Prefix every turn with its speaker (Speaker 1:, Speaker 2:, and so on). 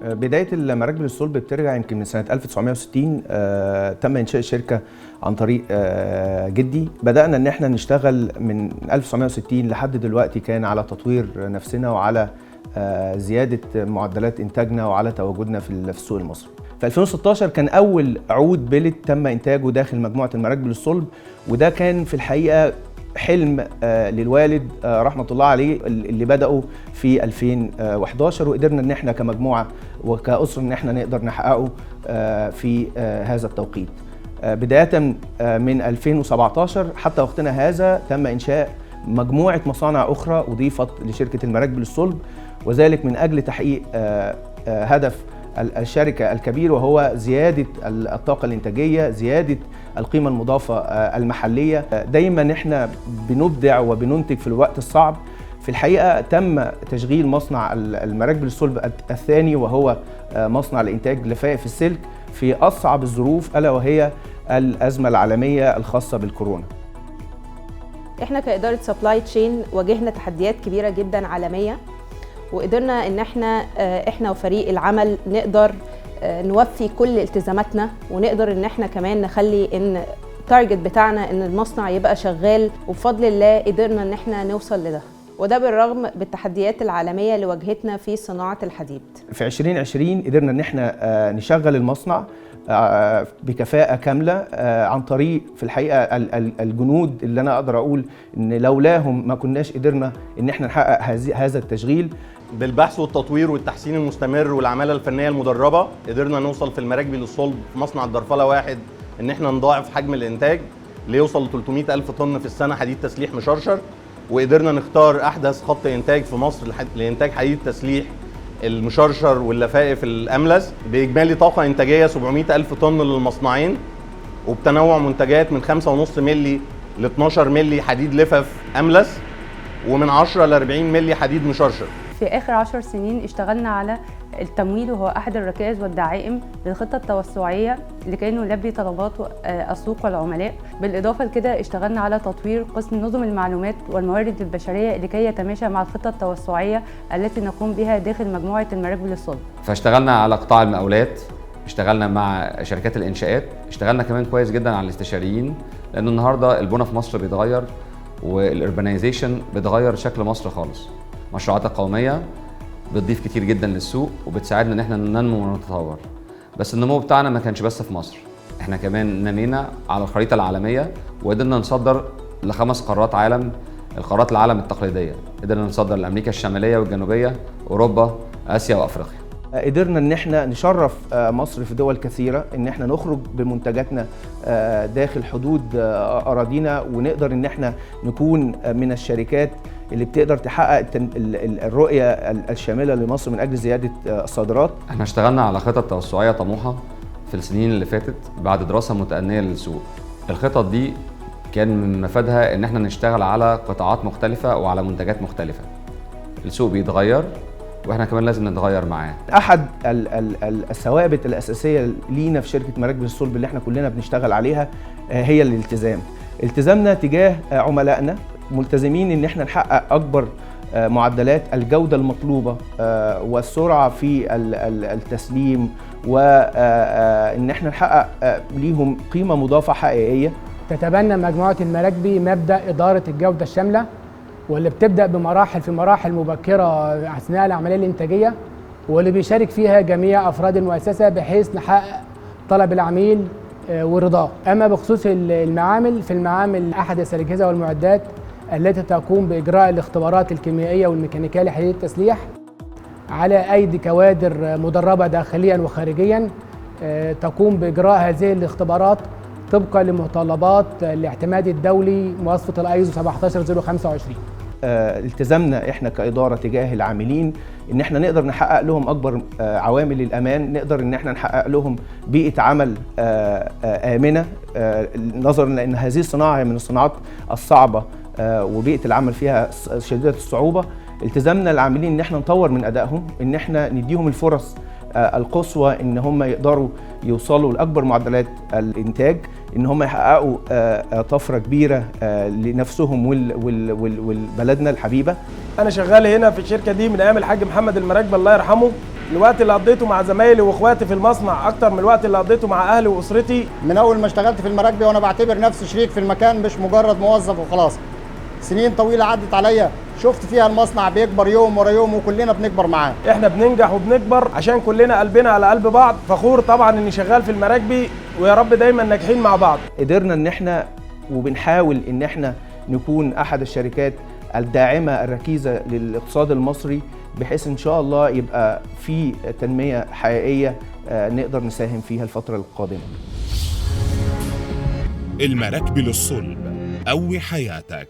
Speaker 1: بداية المراكب للصلب بترجع يمكن من سنة 1960. تم إنشاء الشركة عن طريق جدي. بدأنا إن احنا نشتغل من 1960 لحد دلوقتي، كان على تطوير نفسنا وعلى زيادة معدلات إنتاجنا وعلى تواجدنا في السوق المصري. في 2016 كان أول عود بلت تم إنتاجه داخل مجموعة المراكب للصلب، وده كان في الحقيقة حلم للوالد رحمة الله عليه اللي بدأوا في 2011، وقدرنا ان احنا كمجموعة وكأسرة ان احنا نقدر نحققه في هذا التوقيت. بداية من 2017 حتى وقتنا هذا تم إنشاء مجموعة مصانع أخرى أضيفت لشركة المراكب للصلب، وذلك من أجل تحقيق هدف الشركة الكبير، وهو زيادة الطاقة الإنتاجية، زيادة القيمة المضافة المحلية. دايما احنا بنبدع وبننتج في الوقت الصعب. في الحقيقة تم تشغيل مصنع المراكب للصلب الثاني، وهو مصنع لإنتاج لفائف السلك في أصعب الظروف، ألا وهي الأزمة العالمية الخاصة بالكورونا.
Speaker 2: احنا كإدارة سبلاي تشين واجهنا تحديات كبيرة جدا عالمية، وقدرنا ان احنا وفريق العمل نقدر نوفي كل التزاماتنا، ونقدر ان احنا كمان نخلي ان التارجت بتاعنا ان المصنع يبقى شغال، وبفضل الله قدرنا ان احنا نوصل لده، وده بالرغم بالتحديات العالمية اللي واجهتنا في صناعة الحديد.
Speaker 1: في 2020 قدرنا ان احنا نشغل المصنع بكفاءة كاملة عن طريق في الحقيقة الجنود اللي أنا أقدر أقول إن لولاهم ما كناش قدرنا إن احنا نحقق هذا التشغيل.
Speaker 3: بالبحث والتطوير والتحسين المستمر والعمالة الفنية المدربة قدرنا نوصل في المراكب للصلب في مصنع الدرفلة واحد إن احنا نضاعف حجم الإنتاج ليوصل ل 300 ألف طن في السنة حديد تسليح مشرشر، وقدرنا نختار أحدث خط إنتاج في مصر لإنتاج حديد تسليح المشرشر واللفائف الأملس بإجمالي طاقة إنتاجية 700 ألف طن للمصنعين، وبتنوع منتجات من 5.5 ملي ل 12 ملي حديد لفف أملس، ومن 10 ل 40 ملي حديد مشرشر.
Speaker 4: في آخر 10 سنين اشتغلنا على التمويل، وهو أحد الركائز والدعائم للخطة التوسعية لكي نلبي طلبات السوق والعملاء. بالإضافة لكده اشتغلنا على تطوير قسم نظم المعلومات والموارد البشرية لكي يتماشى مع الخطة التوسعية التي نقوم بها داخل مجموعة المراكب للصلب.
Speaker 5: فاشتغلنا على قطاع المقاولات، اشتغلنا مع شركات الإنشاءات، اشتغلنا كمان كويس جدا على الاستشاريين، لأن النهاردة البنى في مصر بيتغير والاربانيزيشن بتغير شكل مصر خالص. مشروعات القومية بتضيف كتير جدا للسوق وبتساعدنا ان احنا ننمو ونتطور، بس النمو بتاعنا ما كانش بس في مصر، احنا كمان نمينا على الخريطة العالمية وقدرنا نصدر ل5 قارات عالم، القارات العالم التقليدية، قدرنا نصدر لأمريكا الشمالية والجنوبية، أوروبا، آسيا وأفريقيا.
Speaker 1: قدرنا ان احنا نشرف مصر في دول كثيرة، ان احنا نخرج بمنتجاتنا داخل حدود أراضينا، ونقدر ان احنا نكون من الشركات اللي بتقدر تحقق الرؤية الشاملة لمصر من أجل زيادة الصادرات.
Speaker 5: احنا اشتغلنا على خطط توسعية طموحة في السنين اللي فاتت بعد دراسة متأنية للسوق. الخطط دي كان من مفادها ان احنا نشتغل على قطاعات مختلفة وعلى منتجات مختلفة. السوق بيتغير واحنا كمان لازم نتغير معاه.
Speaker 1: احد الثوابت الاساسيه لينا في شركه مراكب الصلب اللي احنا كلنا بنشتغل عليها هي الالتزام. التزامنا تجاه عملائنا، ملتزمين ان احنا نحقق اكبر معدلات الجوده المطلوبه والسرعه في التسليم، وان احنا نحقق ليهم قيمه مضافه حقيقيه.
Speaker 6: تتبنى مجموعه المراكبي مبدا اداره الجوده الشامله، واللي بتبدأ في مراحل مبكرة أثناء العملية الإنتاجية، واللي بيشارك فيها جميع أفراد المؤسسة بحيث نحقق طلب العميل ورضاه. أما بخصوص المعامل، في المعامل أحدث الأجهزة والمعدات التي تقوم بإجراء الاختبارات الكيميائية والميكانيكية لحديد التسليح على أيدي كوادر مدربة داخليا وخارجيا، تقوم بإجراء هذه الاختبارات طبقا لمتطلبات الاعتماد الدولي مواصفة الايزو 17025.
Speaker 1: التزامنا احنا كإدارة تجاه العاملين ان احنا نقدر نحقق لهم اكبر عوامل الامان، نقدر ان احنا نحقق لهم بيئة عمل آمنة، نظرا لان هذه الصناعة من الصناعات الصعبة وبيئة العمل فيها شديدة الصعوبة. التزامنا العاملين ان احنا نطور من ادائهم، ان احنا نديهم الفرص القصوى ان هم يقدروا يوصلوا لاكبر معدلات الانتاج، ان هم يحققوا طفره كبيره لنفسهم ولبلدنا الحبيبه.
Speaker 7: انا شغال هنا في الشركه دي من ايام الحاج محمد المراكبي الله يرحمه، الوقت اللي قضيته مع زمايلي واخواتي في المصنع اكتر من الوقت اللي قضيته مع اهلي واسرتي.
Speaker 8: من اول ما اشتغلت في المراكبي وانا بعتبر نفسي شريك في المكان، مش مجرد موظف وخلاص. سنين طويله عدت عليا، شفت فيها المصنع بيكبر يوم ورا يوم وكلنا بنكبر معاه.
Speaker 7: احنا بننجح وبنكبر عشان كلنا قلبنا على قلب بعض. فخور طبعا اني شغال في المراكبي، ويا رب دايما ناجحين مع بعض.
Speaker 1: قدرنا ان احنا وبنحاول ان احنا نكون احد الشركات الداعمه الركيزه للاقتصاد المصري، بحيث ان شاء الله يبقى في تنميه حقيقيه نقدر نساهم فيها الفتره القادمه.
Speaker 9: المراكبي للصلب، قوي حياتك.